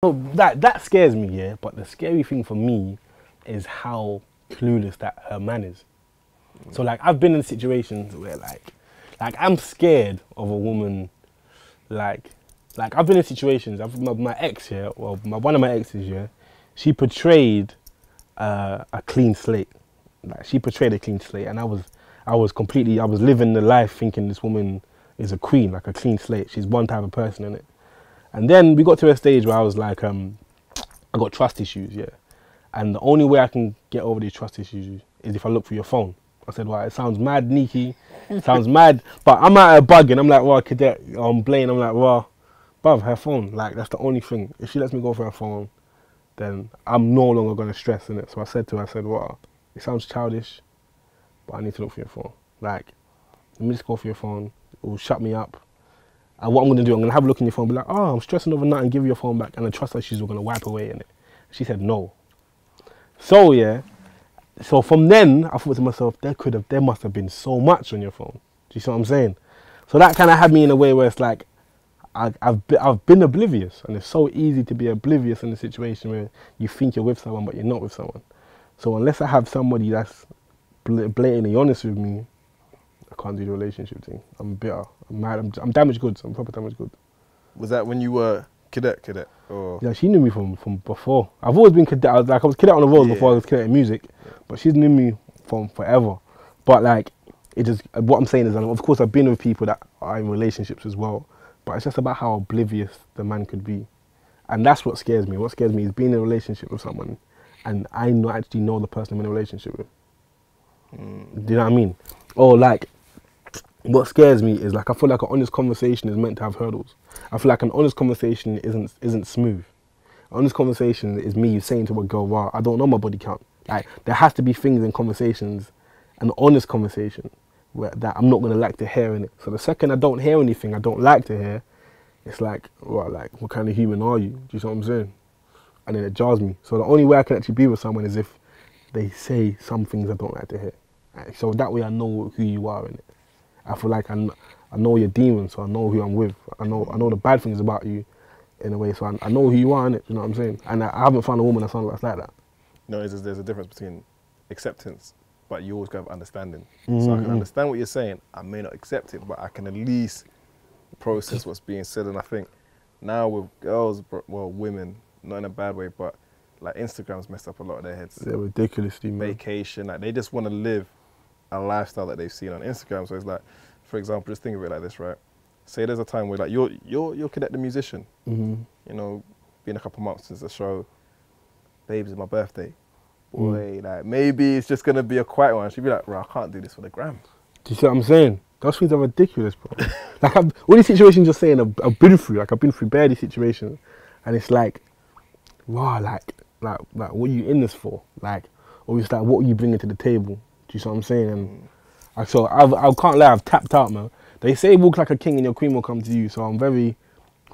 No, that scares me, yeah. But the scary thing for me is how clueless that her man is. So like I've been in situations where like I'm scared of a woman, like I've been in situations. My ex, yeah, well, one of my exes, yeah, she portrayed a clean slate. Like she portrayed a clean slate, and I was living the life thinking this woman is a queen, like a clean slate. She's one type of person in it. And then we got to a stage where I was like, I got trust issues, yeah. And the only way I can get over these trust issues is if I look for your phone. I said, well, it sounds mad sneaky, it sounds mad, but I'm at a bug and I'm like, well, Cadet, I'm Blaine, I'm like, well, bruv, her phone, like, that's the only thing. If she lets me go for her phone, then I'm no longer going to stress in it. So I said to her, well, it sounds childish, but I need to look for your phone. Like, let me just go for your phone, it will shut me up. And what I'm going to do, I'm going to have a look in your phone and be like, oh, I'm stressing over nothing, give you your phone back. And the trust issues are going to wipe away in it. She said no. So, yeah. So from then, I thought to myself, there must have been so much on your phone. Do you see what I'm saying? So that kind of had me in a way where it's like, I've been oblivious. And it's so easy to be oblivious in a situation where you think you're with someone, but you're not with someone. So unless I have somebody that's blatantly honest with me, I can't do the relationship thing. I'm bitter. I'm mad. I'm damaged goods. I'm proper damaged goods. Was that when you were cadet? Or? Yeah, she knew me from before. I've always been cadet. I was cadet on the road before I was cadet in music. Yeah. But she's knew me from forever. But like, what I'm saying is, of course, I've been with people that are in relationships as well. But it's just about how oblivious the man could be. And that's what scares me. What scares me is being in a relationship with someone and I not actually know the person I'm in a relationship with. Do you know what I mean? Or like, what scares me is like, I feel like an honest conversation is meant to have hurdles. I feel like an honest conversation isn't smooth. An honest conversation is me saying to a girl, wow, I don't know my body count. Like, there has to be things in conversations, an honest conversation, that I'm not going to like to hear in it. So the second I don't hear anything I don't like to hear, it's like, well, like, what kind of human are you? Do you see what I'm saying? And then it jars me. So the only way I can actually be with someone is if they say some things I don't like to hear. So that way I know who you are in it. I feel like I know your demons, so I know who I'm with. I know the bad things about you, in a way, so I know who you are in it. You know what I'm saying? And I haven't found a woman that's like that. No, there's a difference between acceptance, but you always have understanding. So I can understand what you're saying. I may not accept it, but I can at least process what's being said. And I think now with girls, well, women, not in a bad way, but like Instagram's messed up a lot of their heads. They're ridiculously, man. Vacation, like they just want to live a lifestyle that they've seen on Instagram. So it's like, for example, just think of it like this, right? Say there's a time where like you're Cadet the musician, you know, been a couple months since the show, babes, it's my birthday. Boy, like maybe it's just gonna be a quiet one. She'd be like, bro, I can't do this for the gram. Do you see what I'm saying? Those things are ridiculous, bro. Like all these situations you're saying, I've been through. Like I've been through bare these situations, and it's like, wow, like what are you in this for? Like, or it's like, what are you bringing to the table? Do you see what I'm saying? And so I can't lie, I've tapped out, man. They say walk like a king and your queen will come to you. So I'm very,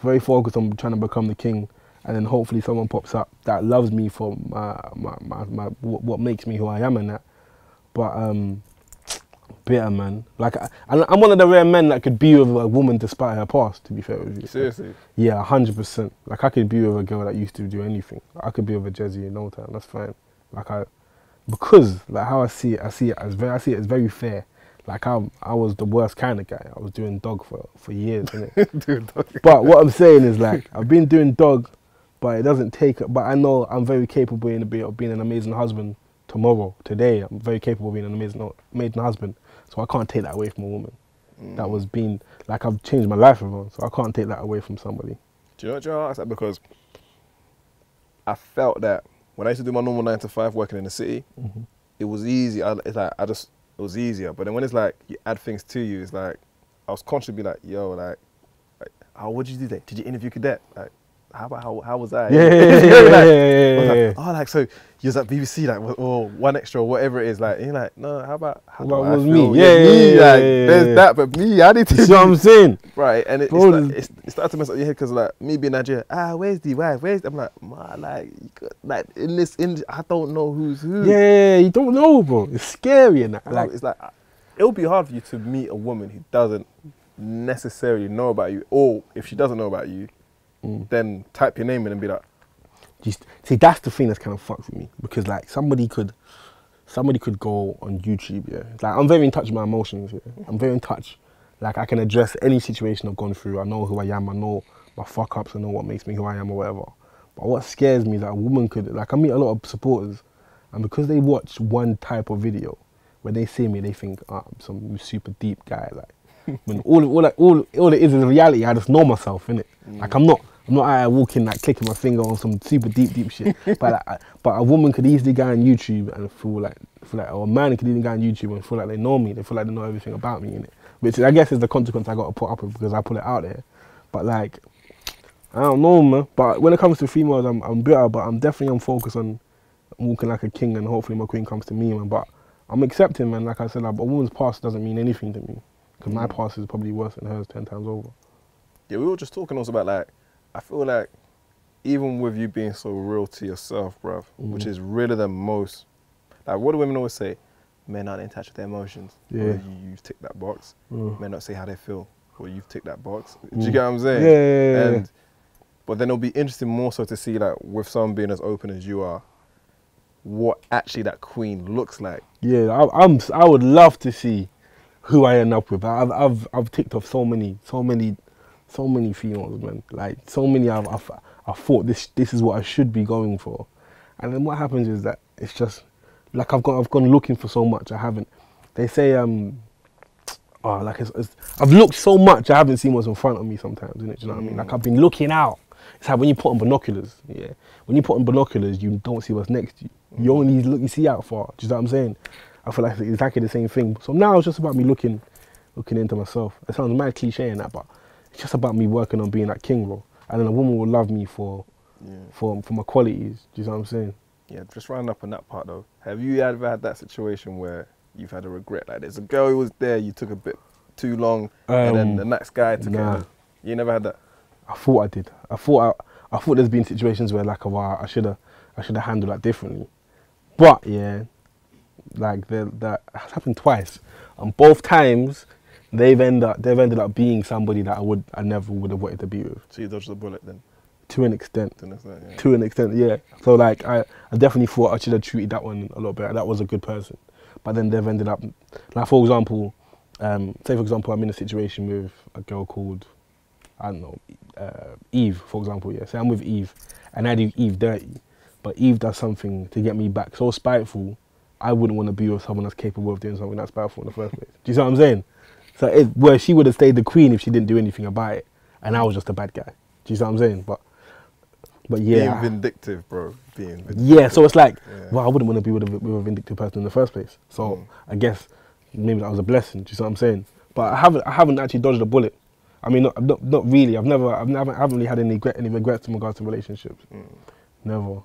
very focused on trying to become the king, and then hopefully someone pops up that loves me for what makes me who I am and that. But bitter, man. Like I'm one of the rare men that could be with a woman despite her past. To be fair with you. Seriously? Yeah, 100%. Like I could be with a girl that used to do anything. I could be with a Jezzy in no time. That's fine. Like because like how I see it as very fair. Like I was the worst kind of guy. I was doing dog for years, innit? But what I'm saying is like I've been doing dog, but it doesn't take. But I know I'm very capable of being an amazing husband tomorrow, today. I'm very capable of being an amazing husband. So I can't take that away from a woman. That was being like I've changed my life around. So I can't take that away from somebody. Do you know I ask that? Because I felt that when I used to do my normal 9 to 5 working in the city, it was easy. It was easier. But then when it's like you add things to you, it's like I was constantly be like, yo, like how would you do that? Did you interview Cadet? Like, how was I? Yeah. Oh, like so you was at BBC, like, or One Extra, or whatever it is. Like, and you're like, no, how about was me? There's that, but me, I need to. You know what I'm saying? Right, and it started to mess up your head because like me being Nigerian, where's the wife? I'm like, man, like in this, I don't know who's who. Yeah, you don't know, bro. It's scary and that. Like, it's like it'll be hard for you to meet a woman who doesn't necessarily know about you, or if she doesn't know about you, then type your name in and be like, See, that's the thing that's kind of fucked with me, because like somebody could go on YouTube, yeah. Like I'm very in touch with my emotions, yeah. I'm very in touch. Like I can address any situation I've gone through. I know who I am. I know my fuck ups. I know what makes me who I am or whatever. But what scares me is that a woman could, like I meet a lot of supporters, and because they watch one type of video, when they see me, they think, I'm some super deep guy. Like when all it is reality. I just know myself, innit? Like I'm not out walking like clicking my finger on some super deep shit. But a woman could easily go on YouTube and feel like, or a man could even go on YouTube and feel like they know me. They feel like they know everything about me, innit? Which I guess is the consequence I got to put up with because I put it out there. But like, I don't know, man. But when it comes to females, I'm bitter, but I'm definitely focused on walking like a king, and hopefully my queen comes to me, man. But I'm accepting, man. Like I said, like, a woman's past doesn't mean anything to me, because my past is probably worse than hers 10 times over. Yeah, we were just talking also about like, I feel like even with you being so real to yourself, bruv, which is realer than most. Like, what do women always say? Men aren't in touch with their emotions. Yeah. Well, you tick that box. Men don't say how they feel. Well, you've ticked that box. Do you get what I'm saying? Yeah. But then it'll be interesting more so to see, like, with someone being as open as you are, what actually that queen looks like. Yeah, I would love to see who I end up with. I've ticked off so many females, man. Like so many I thought this is what I should be going for, and then what happens is that it's just like I've gone looking for so much I haven't. They say like I've looked so much I haven't seen what's in front of me sometimes, innit? Do you know what I mean? Like I've been looking out. It's like when you put on binoculars, yeah. When you put on binoculars, you don't see what's next to you. You only look, you see out far. Do you know what I'm saying? I feel like it's exactly the same thing. So now it's just about me looking into myself. It sounds mad cliche in that, but it's just about me working on being that king, bro. And then a woman will love me for my qualities. Do you know what I'm saying? Yeah, just rounding up on that part though. Have you ever had that situation where you've had a regret? Like there's a girl who was there, you took a bit too long, and then the next guy took it. You never had that? I thought I did. I thought there's been situations where like, I should have handled that differently. But yeah, like that has happened twice, and both times they've ended up being somebody that I never would have wanted to be with. So you dodged the bullet then? To an extent. Yeah. To an extent, yeah. So like I definitely thought I should have treated that one a lot better. That was a good person, but then they've ended up, like for example, say for example I'm in a situation with a girl called, I don't know, Eve, for example, yeah. Say I'm with Eve, and I do Eve dirty, but Eve does something to get me back so spiteful, I wouldn't want to be with someone that's capable of doing something that's spiteful in the first place. Do you see what I'm saying? So where she would have stayed the queen if she didn't do anything about it, and I was just a bad guy. Do you see what I'm saying? But yeah. Being vindictive, bro. Being vindictive. Yeah, so it's like, well, I wouldn't want to be with a vindictive person in the first place. So I guess maybe that was a blessing. Do you see what I'm saying? But I haven't actually dodged a bullet. I mean, not really. I haven't really had any regrets in regards to relationships. Never.